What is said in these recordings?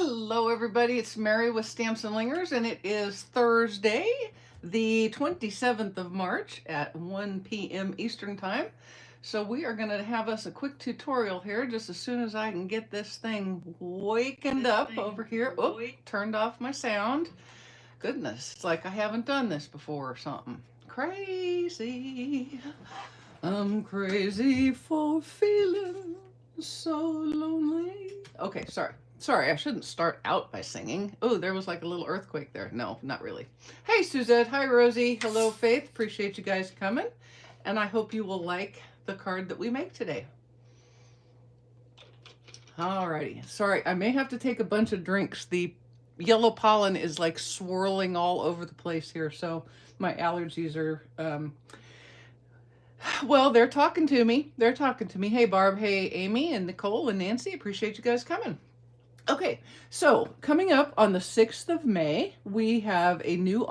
Hello everybody, it's Mary with Stamps-N-Lingers, and it is Thursday, the 27th of March at 1 p.m. Eastern Time. So we are going to have us a quick tutorial here just as soon as I can get this thing wakened up over here. Oh, turned off my sound. Goodness, it's like I haven't done this before or something. Crazy. I'm crazy for feeling so lonely. Okay, sorry. Sorry, I shouldn't start out by singing. Oh, there was like a little earthquake there. No, not really. Hey, Suzette. Hi, Rosie. Hello, Faith. Appreciate you guys coming. And I hope you will like the card that we make today. Alrighty. Sorry, I may have to take a bunch of drinks. The yellow pollen is like swirling all over the place here, so my allergies are... well, they're talking to me. They're talking to me. Hey, Barb. Hey, Amy and Nicole and Nancy. Appreciate you guys coming. Okay, so coming up on the 6th of May, we have a new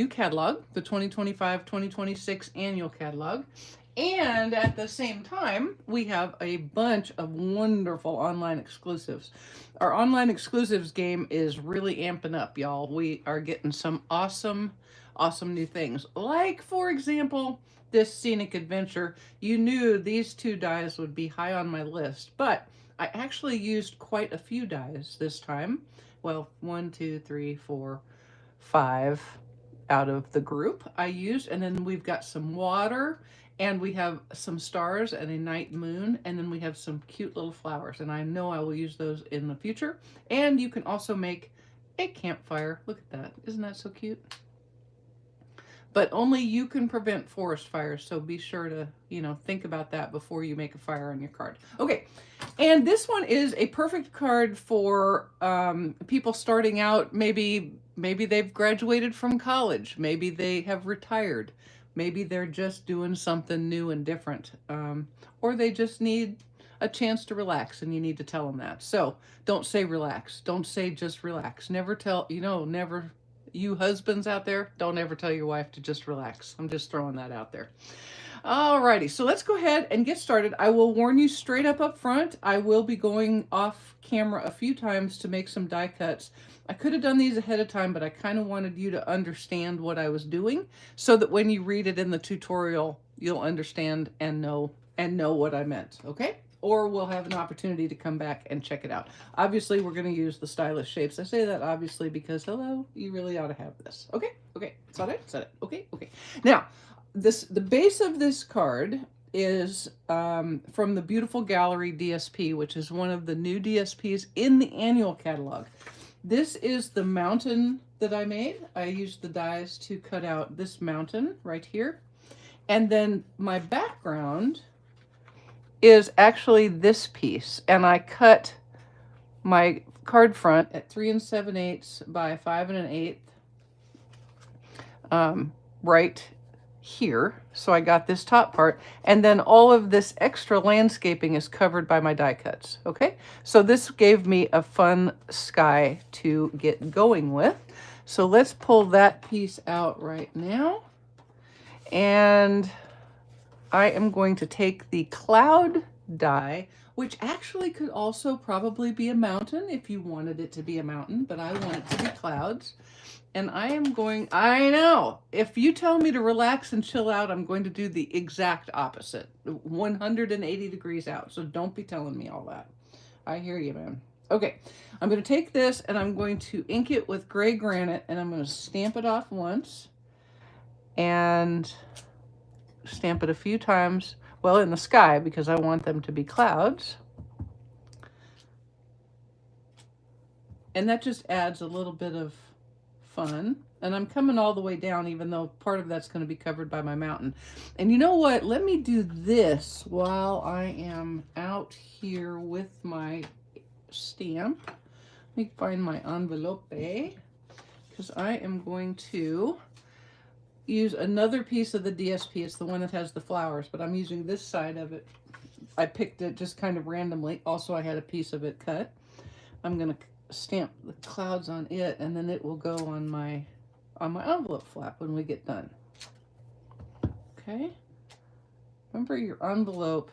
catalog, the 2025-2026 annual catalog. And at the same time, we have a bunch of wonderful online exclusives. Our online exclusives game is really amping up, y'all. We are getting some awesome new things. Like, for example, this Scenic Adventure. You knew these two dies would be high on my list, but I actually used quite a few dies this time. Well, 1, 2, 3, 4, 5 out of the group I used. And then we've got some water, and we have some stars and a night moon, and then we have some cute little flowers. And I know I will use those in the future. And you can also make a campfire. Look at that. Isn't that so cute? But only you can prevent forest fires, so be sure to, think about that before you make a fire on your card. Okay, and this one is a perfect card for people starting out. Maybe they've graduated from college. Maybe they have retired. Maybe they're just doing something new and different. Or they just need a chance to relax, and you need to tell them that. So don't say relax. Don't say just relax. Never tell, never... You husbands out there, don't ever tell your wife to just relax. I'm just throwing that out there. Alrighty, so let's go ahead and get started. I will warn you straight up front, I will be going off camera a few times to make some die cuts. I could have done these ahead of time, but I kind of wanted you to understand what I was doing so that when you read it in the tutorial, you'll understand and know what I meant, okay? Or we'll have an opportunity to come back and check it out. Obviously, we're going to use the stylish shapes. I say that obviously because, hello, you really ought to have this. Okay, said it. Okay. Now, the base of this card is from the Beautiful Gallery DSP, which is one of the new DSPs in the annual catalog. This is the mountain that I made. I used the dies to cut out this mountain right here. And then my background is actually this piece, and I cut my card front at 3 7/8 by 5 1/8 right here. So I got this top part, and then all of this extra landscaping is covered by my die cuts. Okay, so this gave me a fun sky to get going with. So let's pull that piece out right now, and I am going to take the cloud die, which actually could also probably be a mountain if you wanted it to be a mountain, but I want it to be clouds. And I know, if you tell me to relax and chill out, I'm going to do the exact opposite, 180 degrees out. So don't be telling me all that. I hear you, man. Okay, I'm going to take this and I'm going to ink it with gray granite, and I'm going to stamp it off once and stamp it a few times, well, in the sky, because I want them to be clouds. And that just adds a little bit of fun. And I'm coming all the way down, even though part of that's going to be covered by my mountain. And you know what? Let me do this while I am out here with my stamp. Let me find my envelope, because I am going to use another piece of the DSP. It's the one that has the flowers, but I'm using this side of it. I picked it just kind of randomly. Also, I had a piece of it cut. I'm going to stamp the clouds on it, and then it will go on my envelope flap when we get done. Okay. Remember, your envelope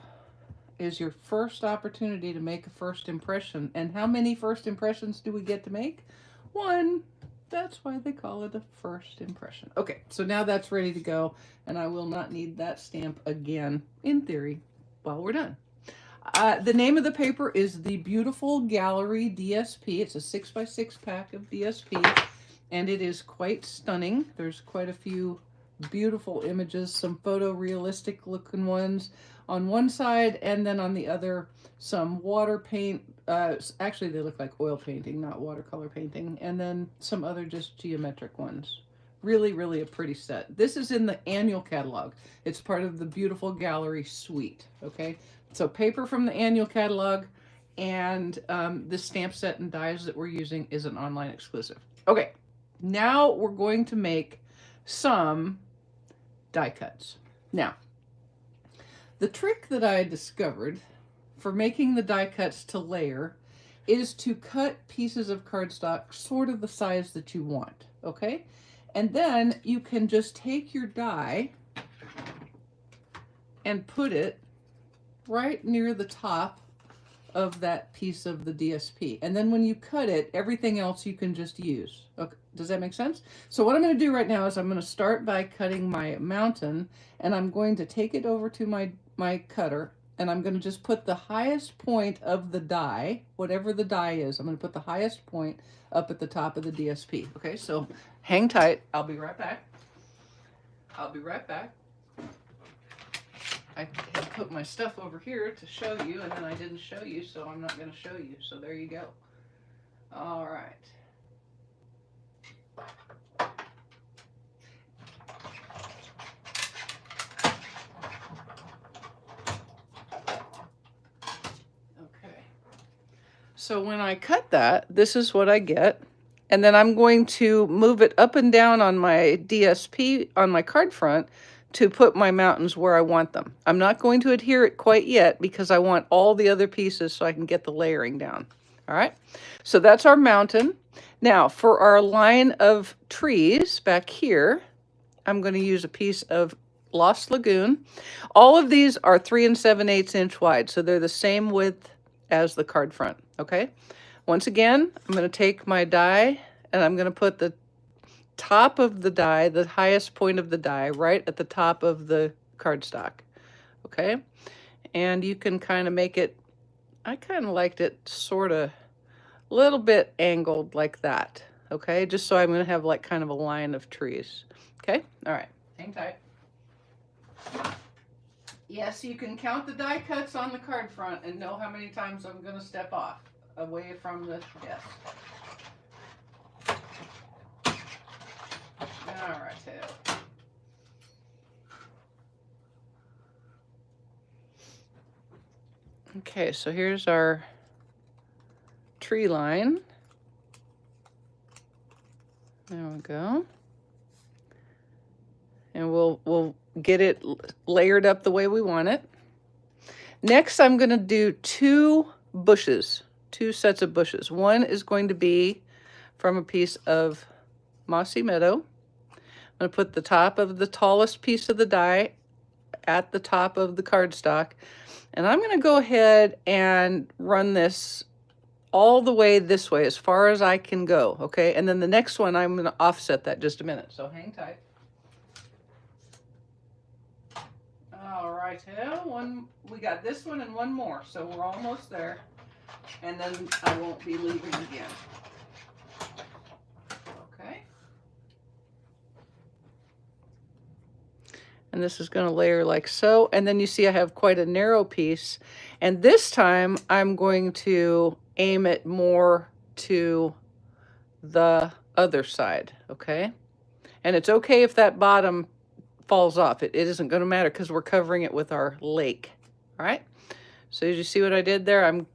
is your first opportunity to make a first impression. And how many first impressions do we get to make? One. That's why they call it a first impression. Okay, so now that's ready to go, and I will not need that stamp again, in theory, while we're done. The name of the paper is the Beautiful Gallery DSP. It's a 6x6 pack of DSP, and it is quite stunning. There's quite a few beautiful images, some photorealistic looking ones on one side, and then on the other, some water paint. Actually, they look like oil painting, not watercolor painting, and then some other just geometric ones. Really, really a pretty set. This is in the annual catalog. It's part of the Beautiful Gallery suite, okay? So paper from the annual catalog, and this stamp set and dies that we're using is an online exclusive. Okay, now we're going to make some die cuts. Now, the trick that I discovered for making the die cuts to layer is to cut pieces of cardstock sort of the size that you want, okay? And then you can just take your die and put it right near the top of that piece of the DSP. And then when you cut it, everything else you can just use. Okay, does that make sense? So what I'm going to do right now is I'm going to start by cutting my mountain, and I'm going to take it over to my cutter, and I'm going to just put the highest point of the die, whatever the die is, I'm going to put the highest point up at the top of the DSP. Okay, so hang tight. I'll be right back. I'll be right back. I had put my stuff over here to show you, and then I didn't show you, so I'm not going to show you. So there you go. All right. Okay. So when I cut that, this is what I get. And then I'm going to move it up and down on my DSP on my card front to put my mountains where I want them. I'm not going to adhere it quite yet because I want all the other pieces so I can get the layering down. All right, so that's our mountain. Now for our line of trees back here, I'm going to use a piece of Lost Lagoon. All of these are 3 7/8 inch wide, so they're the same width as the card front, okay? Once again, I'm going to take my die and I'm going to put the top of the die, the highest point of the die, right at the top of the cardstock, okay? And you can kind of make it, I kind of liked it sort of a little bit angled like that, okay? Just so I'm going to have like kind of a line of trees, okay? All right, hang tight. Yes, you can count the die cuts on the card front and know how many times I'm going to step off away from the desk. All right, Tail. Okay, so here's our tree line. There we go. And we'll get it layered up the way we want it. Next, I'm going to do two sets of bushes. One is going to be from a piece of Mossy Meadow. I'm going to put the top of the tallest piece of the die at the top of the cardstock. And I'm going to go ahead and run this all the way this way, as far as I can go, okay? And then the next one, I'm going to offset that just a minute. So hang tight. All right, we got this one and one more, so we're almost there. And then I won't be leaving again. Okay. And this is going to layer like so. And then you see I have quite a narrow piece. And this time I'm going to aim it more to the other side, okay? And it's okay if that bottom falls off. It isn't going to matter because we're covering it with our lake, all right? So as you see what I did there, I'm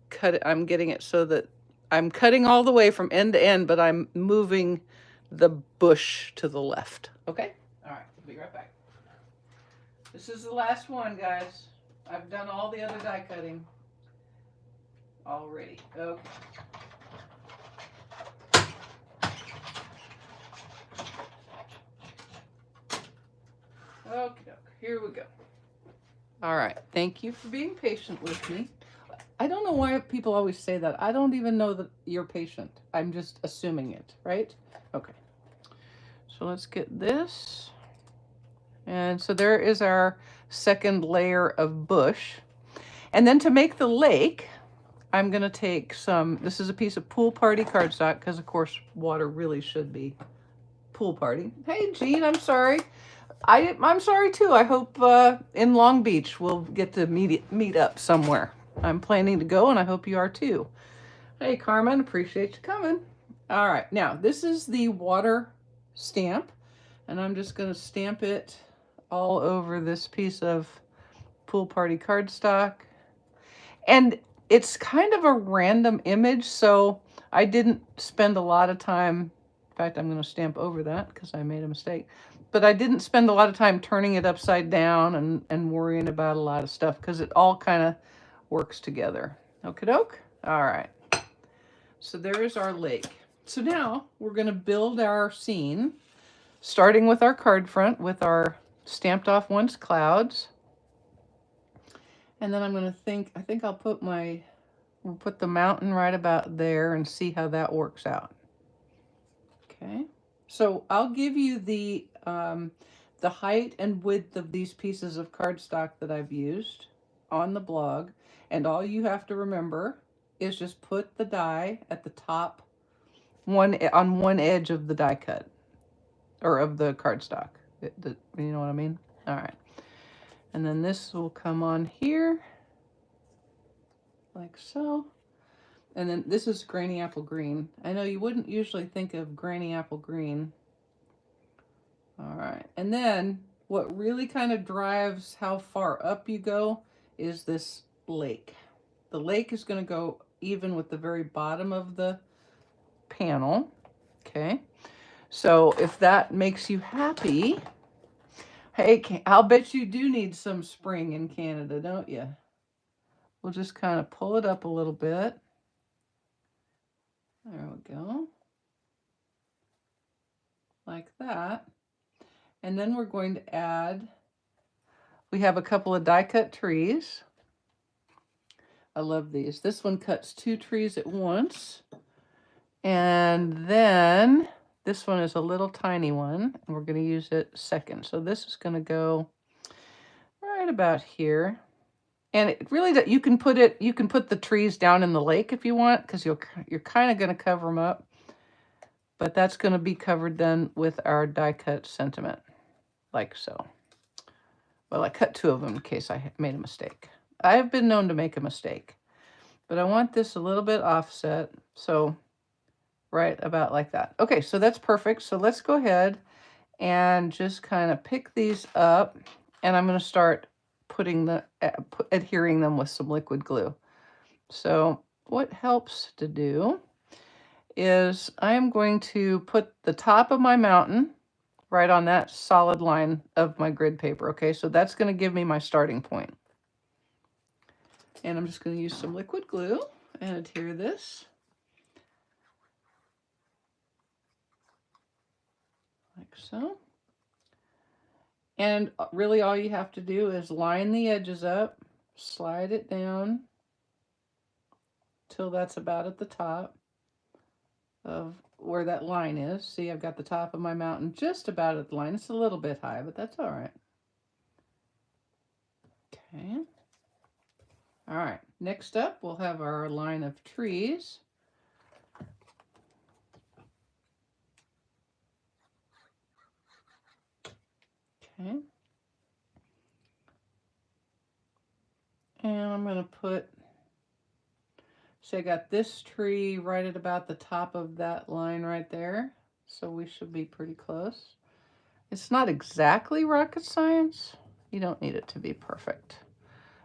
getting it so that I'm cutting all the way from end to end, but I'm moving the bush to the left, okay? All right, I'll be right back. This is the last one, guys. I've done all the other die cutting already. Okay. Okay, here we go. All right. Thank you for being patient with me. I don't know why people always say that. I don't even know that you're patient. I'm just assuming it, right? Okay. So let's get this. And so there is our second layer of bush. And then to make the lake, I'm going to take some, this is a piece of pool party cardstock because, of course, water really should be pool party. Hey, Jean, I'm sorry. I'm sorry, too. I hope in Long Beach we'll get to meet up somewhere. I'm planning to go, and I hope you are, too. Hey, Carmen, appreciate you coming. All right, now, this is the water stamp, and I'm just going to stamp it all over this piece of pool party cardstock. And it's kind of a random image, so I didn't spend a lot of time. In fact, I'm going to stamp over that because I made a mistake. But I didn't spend a lot of time turning it upside down and worrying about a lot of stuff because it all kind of works together. Okie doke? All right. So there is our lake. So now we're going to build our scene, starting with our card front with our stamped off once clouds. And then I'm going to I think we'll put the mountain right about there and see how that works out. Okay. So I'll give you the height and width of these pieces of cardstock that I've used on the blog. And all you have to remember is just put the die at the top on one edge of the die cut or of the cardstock. You know what I mean? All right. And then this will come on here like so. And then this is Granny Apple Green. I know you wouldn't usually think of Granny Apple Green. All right. And then what really kind of drives how far up you go is this lake. The lake is going to go even with the very bottom of the panel. Okay. So if that makes you happy, hey, I'll bet you do need some spring in Canada, don't you? We'll just kind of pull it up a little bit. There we go. Like that. And then we're going to add, we have a couple of die cut trees. I love these. This one cuts 2 trees at once. And then this one is a little tiny one, and we're going to use it second. So this is going to go right about here. And it really, you can put the trees down in the lake if you want, because you're kind of going to cover them up. But that's going to be covered then with our die cut sentiment, like so. Well, I cut 2 of them in case I made a mistake. I have been known to make a mistake. But I want this a little bit offset, so right about like that. Okay, so that's perfect. So let's go ahead and just kind of pick these up, and I'm going to start adhering them with some liquid glue. So what helps to do is I'm going to put the top of my mountain right on that solid line of my grid paper. Okay, so that's going to give me my starting point. And I'm just going to use some liquid glue and adhere this. Like so. And really all you have to do is line the edges up, slide it down till that's about at the top of where that line is. See, I've got the top of my mountain just about at the line. It's a little bit high, but that's all right. Okay. All right, next up we'll have our line of trees. Okay. And I'm going to put, say I got this tree right at about the top of that line right there. So we should be pretty close. It's not exactly rocket science. You don't need it to be perfect.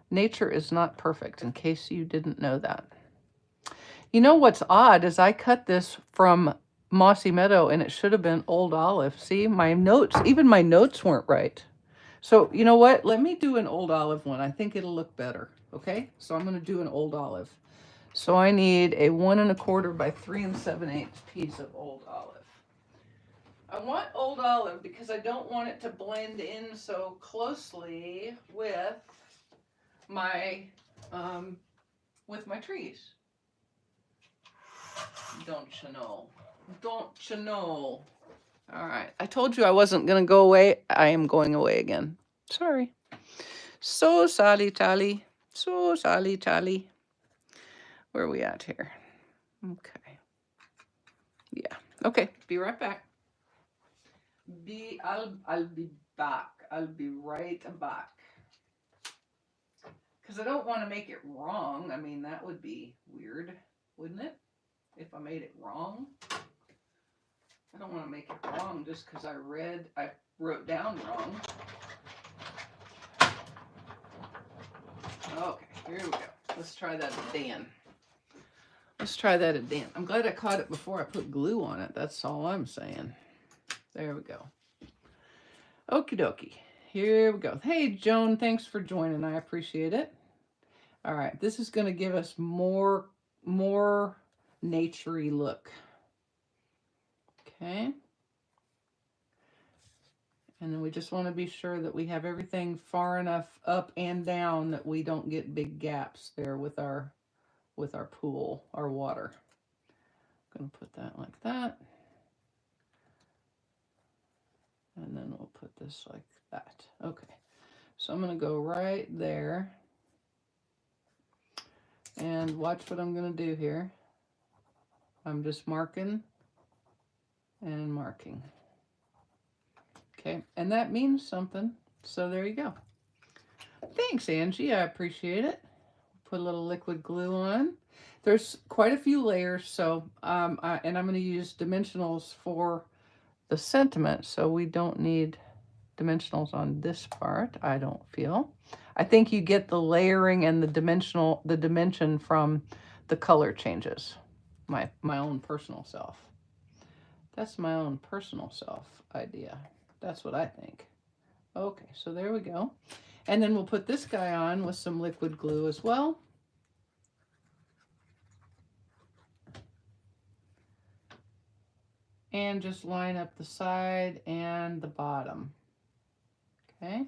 Nature is not perfect, in case you didn't know that. You know what's odd is I cut this from Mossy Meadow and it should have been Old Olive. See, my notes, even my notes weren't right. So you know what? Let me do an Old Olive one. I think it'll look better. Okay, so I'm going to do an Old Olive. So I need a 1 1/4 by 3 7/8 piece of Old Olive. I want Old Olive because I don't want it to blend in so closely with my, with my trees. Don't you know? Don't you know? All right. I told you I wasn't going to go away. I am going away again. Sorry. So sorry, Tally. So sorry, Tally. Where are we at here? Okay. Yeah. Okay. Be right back. I'll be back. I'll be right back. Because I don't want to make it wrong. I mean, that would be weird, wouldn't it? If I made it wrong. I don't want to make it wrong just because I wrote down wrong. Okay, here we go. Let's try that again. Let's try that again. I'm glad I caught it before I put glue on it. That's all I'm saying. There we go. Okie dokie. Here we go. Hey, Joan, thanks for joining. I appreciate it. All right, this is going to give us more naturey look. Okay. And then we just want to be sure that we have everything far enough up and down that we don't get big gaps there with our pool, our water. I'm going to put that like that. And then we'll put this like that. Okay. So I'm going to go right there. And watch what I'm going to do here. I'm just marking and marking. Okay, and that means something. So there you go. Thanks, Angie. I appreciate it. Put a little liquid glue on. There's quite a few layers, so and I'm going to use dimensionals for the sentiment, so we don't need dimensionals on this part, I don't feel. I think you get the layering and the dimension from the color changes. My own personal self. That's my own personal self idea. That's what I think. Okay, so there we go. And then we'll put this guy on with some liquid glue as well. And just line up the side and the bottom. Okay.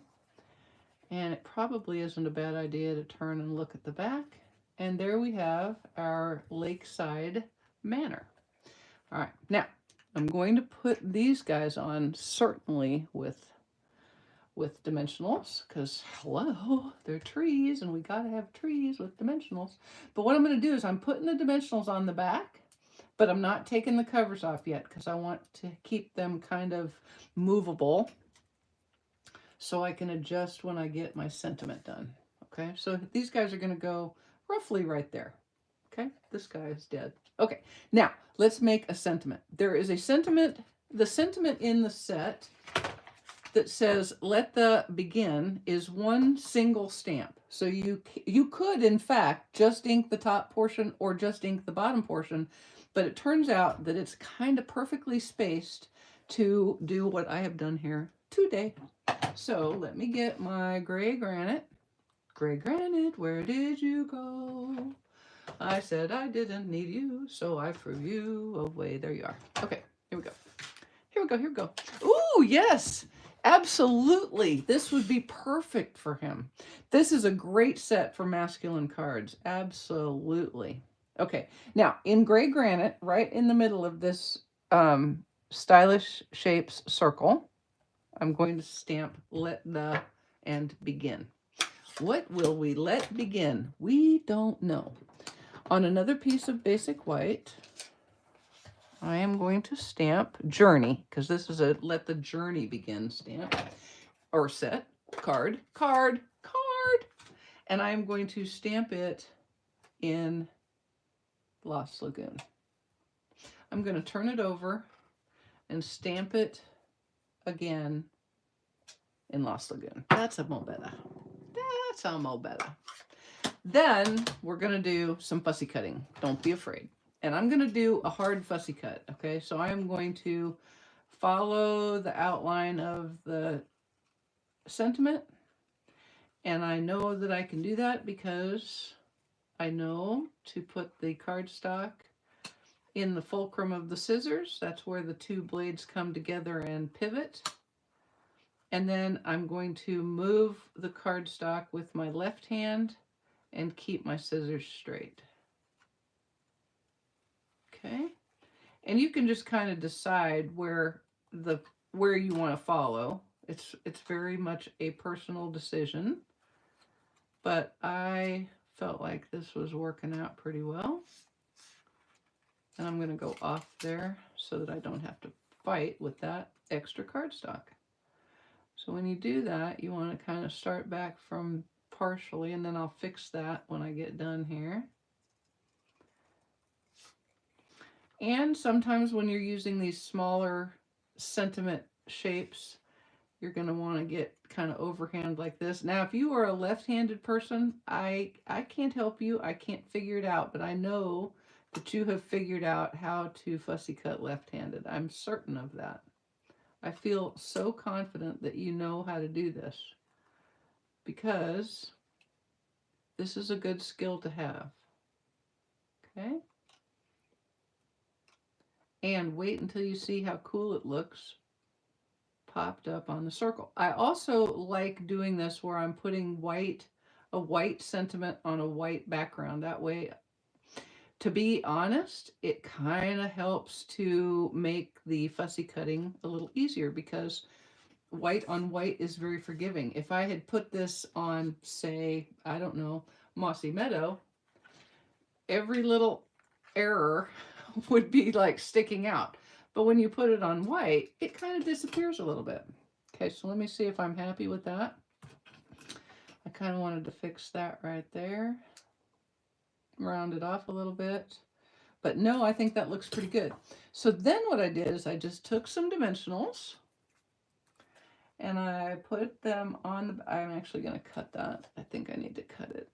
And it probably isn't a bad idea to turn and look at the back. And there we have our lakeside manor. All right, now I'm going to put these guys on certainly with dimensionals, because hello, they're trees and we gotta have trees with dimensionals. But what I'm going to do is I'm putting the dimensionals on the back, but I'm not taking the covers off yet because I want to keep them kind of movable so I can adjust when I get my sentiment done. Okay, so these guys are going to go roughly right there. Okay, this guy is dead. Okay, now let's make a sentiment. There is a sentiment, the sentiment in the set that says let the begin is one single stamp. So you could in fact just ink the top portion or just ink the bottom portion, but it turns out that it's kind of perfectly spaced to do what I have done here today. So let me get my gray granite. Gray granite, where did you go? I said I didn't need you, so I threw you away. There you are. Okay, here we go. Here we go, here we go. Ooh, yes, absolutely. This would be perfect for him. This is a great set for masculine cards. Absolutely. Okay, now in gray granite, right in the middle of this stylish shapes circle, I'm going to stamp let the and begin. What will we let begin? We don't know. On another piece of basic white, I am going to stamp journey, because this is a let the journey begin stamp, or set, card. And I'm going to stamp it in Lost Lagoon. I'm going to turn it over and stamp it again in Lost Lagoon. That's a mo better. That's a mo better. Then we're going to do some fussy cutting. Don't be afraid. And I'm going to do a hard fussy cut. Okay, so I'm going to follow the outline of the sentiment. And I know that I can do that because I know to put the cardstock in the fulcrum of the scissors. That's where the two blades come together and pivot. And then I'm going to move the cardstock with my left hand and keep my scissors straight. Okay. And you can just kind of decide where you want to follow. It's very much a personal decision, but I felt like this was working out pretty well. And I'm going to go off there so that I don't have to fight with that extra cardstock. So when you do that, you want to kind of start back from partially, and then I'll fix that when I get done here. And sometimes when you're using these smaller sentiment shapes, you're going to want to get kind of overhand like this. Now, if you are a left-handed person, I can't help you. I can't figure it out, but I know that you have figured out how to fussy cut left-handed. I'm certain of that. I feel so confident that you know how to do this because this is a good skill to have. Okay? And wait until you see how cool it looks popped up on the circle. I also like doing this where I'm putting a white sentiment on a white background. That way, to be honest, it kind of helps to make the fussy cutting a little easier because white on white is very forgiving. If I had put this on, say, I don't know, Mossy Meadow, every little error would be like sticking out. But when you put it on white, it kind of disappears a little bit. Okay, so let me see if I'm happy with that. I kind of wanted to fix that right there. Round it off a little bit. But no, I think that looks pretty good. So then what I did is I just took some dimensionals and I put them on the, I'm actually going to cut that. I think I need to cut it.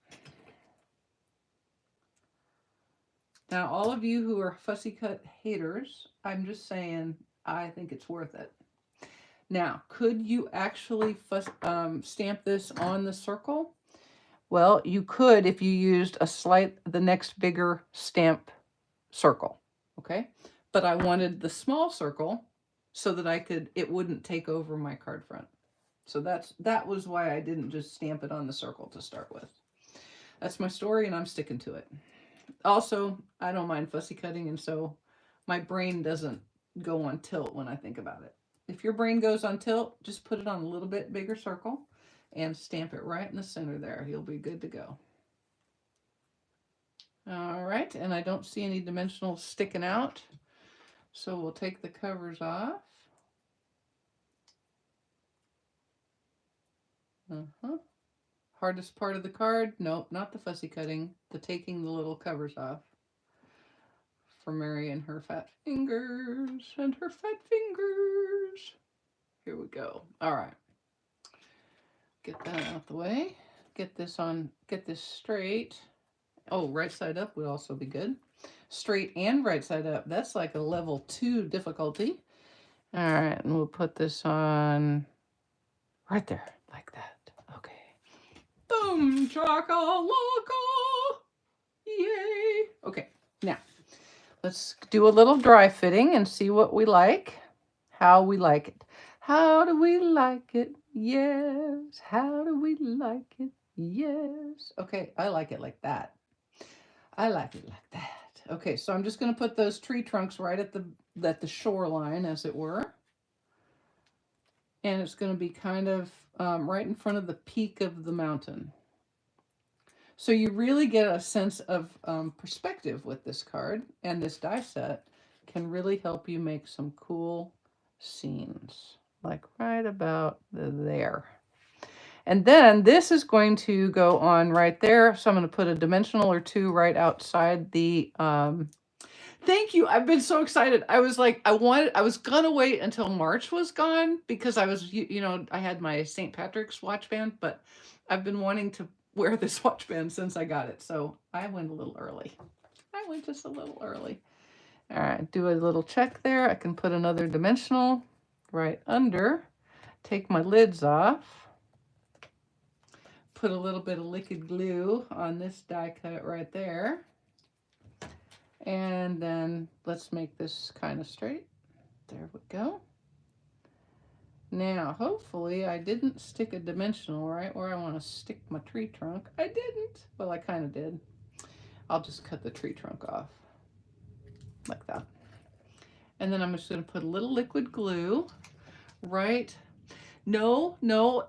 Now, all of you who are fussy cut haters, I'm just saying, I think it's worth it. Now, could you actually stamp this on the circle? Well, you could if you used the next bigger stamp circle, okay? But I wanted the small circle so that it wouldn't take over my card front. So that was why I didn't just stamp it on the circle to start with. That's my story and I'm sticking to it. Also, I don't mind fussy cutting, and so my brain doesn't go on tilt when I think about it. If your brain goes on tilt, just put it on a little bit bigger circle and stamp it right in the center there. You'll be good to go. All right, and I don't see any dimensionals sticking out, so we'll take the covers off. Hardest part of the card? Nope, not the fussy cutting, the taking the little covers off. For Mary and her fat fingers, and her fat fingers. Here we go. All right. Get that out the way. Get this straight. Oh, right side up would also be good. Straight and right side up. That's like a level 2 difficulty. All right, and we'll put this on right there, like that. Okay. Boom, chaka-laka. Yay. Okay, now let's do a little dry fitting and see what we like, how we like it. How do we like it? Yes. How do we like it? Yes. Okay, I like it like that. I like it like that. Okay, so I'm just going to put those tree trunks right at the shoreline, as it were. And it's going to be kind of right in front of the peak of the mountain. So you really get a sense of perspective with this card, and this die set can really help you make some cool scenes, like right about there. And then this is going to go on right there. So I'm going to put a dimensional or two right outside the, thank you. I've been so excited. I was like, I was going to wait until March was gone because I was, I had my St. Patrick's watch band, but I've been wanting to wear this watch band since I got it. So I went a little early. I went just a little early. All right, do a little check there. I can put another dimensional right under, take my lids off, put a little bit of liquid glue on this die cut right there. And then let's make this kind of straight. There we go. Now, hopefully I didn't stick a dimensional right where I want to stick my tree trunk. I didn't. Well, I kind of did. I'll just cut the tree trunk off like that. And then I'm just going to put a little liquid glue right. No,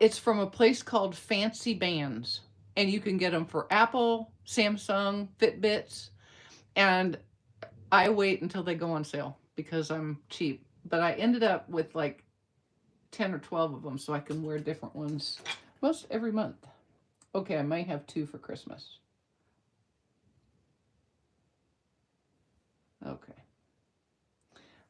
it's from a place called Fancy Bands. And you can get them for Apple, Samsung, Fitbits. And I wait until they go on sale because I'm cheap. But I ended up with like 10 or 12 of them so I can wear different ones most every month. Okay, I might have 2 for Christmas. Okay.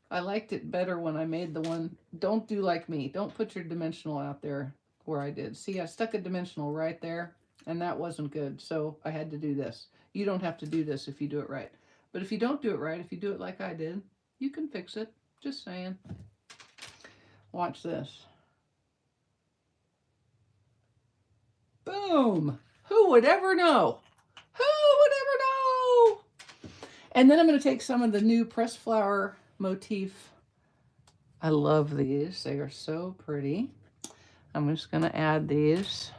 I liked it better when I made the one. Don't do like me. Don't put your dimensional out there where I did. See, I stuck a dimensional right there, and that wasn't good, so I had to do this. You don't have to do this if you do it right. But if you don't do it right, if you do it like I did, you can fix it. Just saying. Watch this. Boom! Who would ever know? Who would ever know? And then I'm going to take some of the new pressed flower motif. I love these. They are so pretty. I'm just going to add these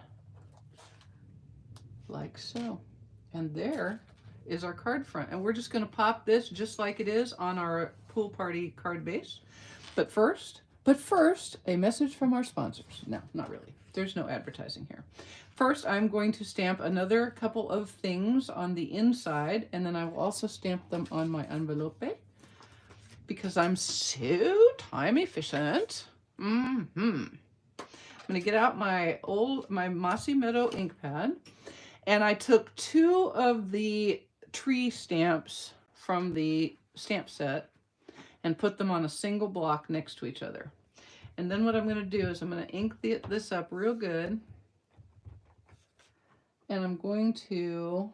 like so. And there is our card front. And we're just going to pop this just like it is on our pool party card base. But first, a message from our sponsors. No, not really. There's no advertising here. First, I'm going to stamp another couple of things on the inside, and then I will also stamp them on my envelope because I'm so time efficient. I'm going to get out my Mossy Meadow ink pad, and I took 2 of the tree stamps from the stamp set and put them on a single block next to each other. And then what I'm going to do is I'm going to ink this up real good. And I'm going to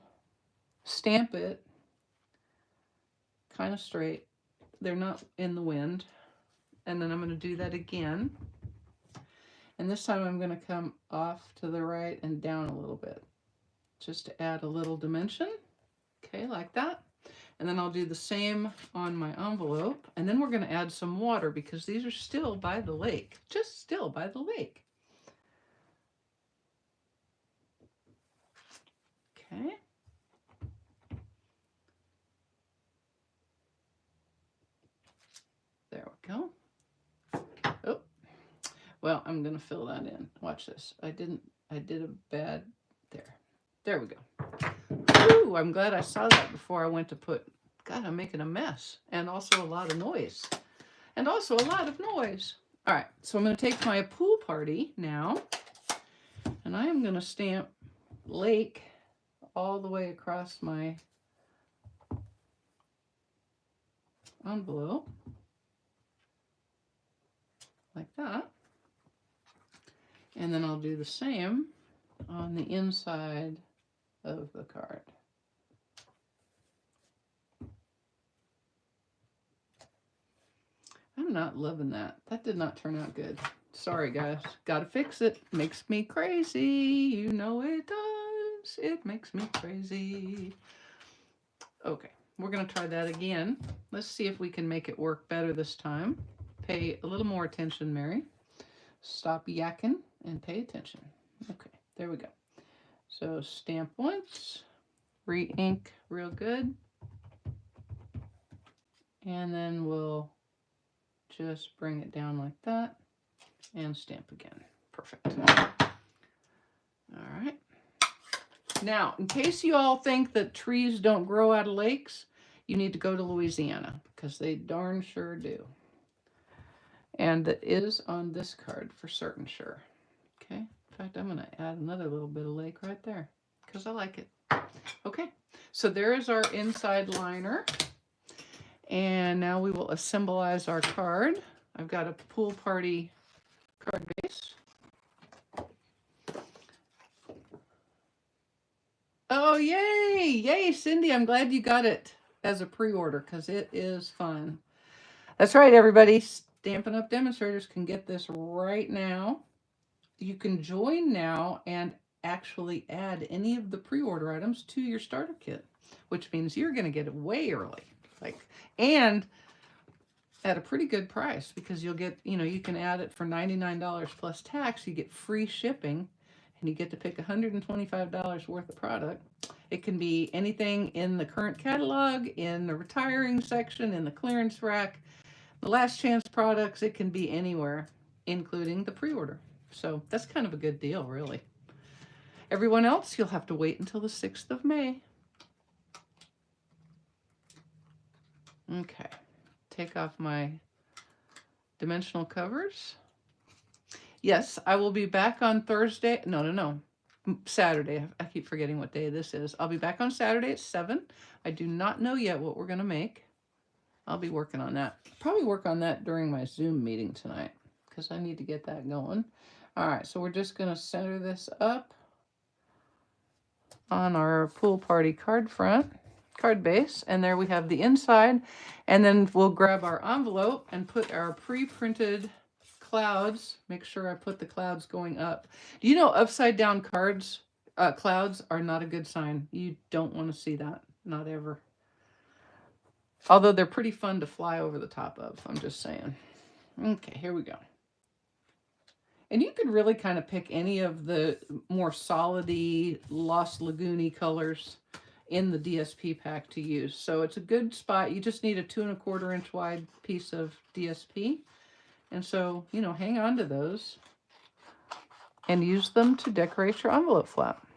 stamp it kind of straight. They're not in the wind. And then I'm going to do that again. And this time I'm going to come off to the right and down a little bit, just to add a little dimension. Okay, like that. And then I'll do the same on my envelope. And then we're going to add some water because these are still by the lake. Just still by the lake. Okay. There we go. Oh, well, I'm going to fill that in. Watch this. I did a bad, there we go. Ooh, I'm glad I saw that before I went to put, God, I'm making a mess. And also a lot of noise. All right, so I'm going to take my pool party now, and I am going to stamp lake all the way across my envelope, like that. And then I'll do the same on the inside of the card. I'm not loving that. That did not turn out good. Sorry, guys. Gotta fix it. Makes me crazy. You know it does. It makes me crazy. Okay, we're going to try that again. Let's see if we can make it work better this time. Pay a little more attention, Mary. Stop yakking and pay attention. Okay, there we go. So stamp once, re-ink real good, and then we'll just bring it down like that and stamp again. Perfect. All right. Now, in case you all think that trees don't grow out of lakes, you need to go to Louisiana because they darn sure do. And that is on this card for certain sure. Okay. In fact, I'm going to add another little bit of lake right there because I like it. Okay. So there is our inside liner. And now we will assemblize our card. I've got a pool party card base. Oh, yay! Yay, Cindy. I'm glad you got it as a pre-order because it is fun. That's right, everybody. Stampin' Up! Demonstrators can get this right now. You can join now and actually add any of the pre-order items to your starter kit, which means you're going to get it way early. And at a pretty good price, because you'll get, you can add it for $99 plus tax. You get free shipping, and you get to pick $125 worth of product. It can be anything in the current catalog, in the retiring section, in the clearance rack, the last chance products. It can be anywhere, including the pre-order. So that's kind of a good deal, really. Everyone else, you'll have to wait until the 6th of May. Okay, take off my dimensional covers. Yes, I will be back on Thursday. No. Saturday. I keep forgetting what day this is. I'll be back on Saturday at 7. I do not know yet what we're going to make. I'll be working on that. Probably work on that during my Zoom meeting tonight, because I need to get that going. All right, so we're just going to center this up on our pool party card base, and there we have the inside. And then we'll grab our envelope and put our pre-printed clouds. Make sure I put the clouds going up. Do you know upside down clouds are not a good sign? You don't want to see that, not ever. Although they're pretty fun to fly over the top of, I'm just saying. Okay, here we go. And you could really kind of pick any of the more solid-y, Lost Lagoon-y colors in the DSP pack to use. So it's a good spot. You just need a 2 1/4 inch wide piece of DSP. And so, hang on to those and use them to decorate your envelope flap.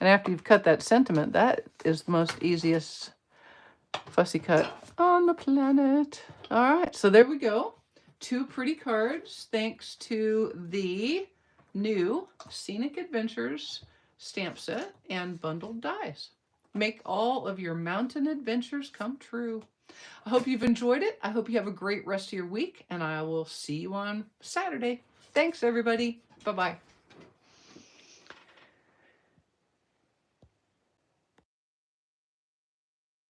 And after you've cut that sentiment, that is the most easiest fussy cut on the planet. All right, so there we go. 2 pretty cards, thanks to the new Scenic Adventures stamp set and bundled dies. Make all of your mountain adventures come true. I hope you've enjoyed it. I hope you have a great rest of your week, and I will see you on Saturday. Thanks, everybody. Bye-bye.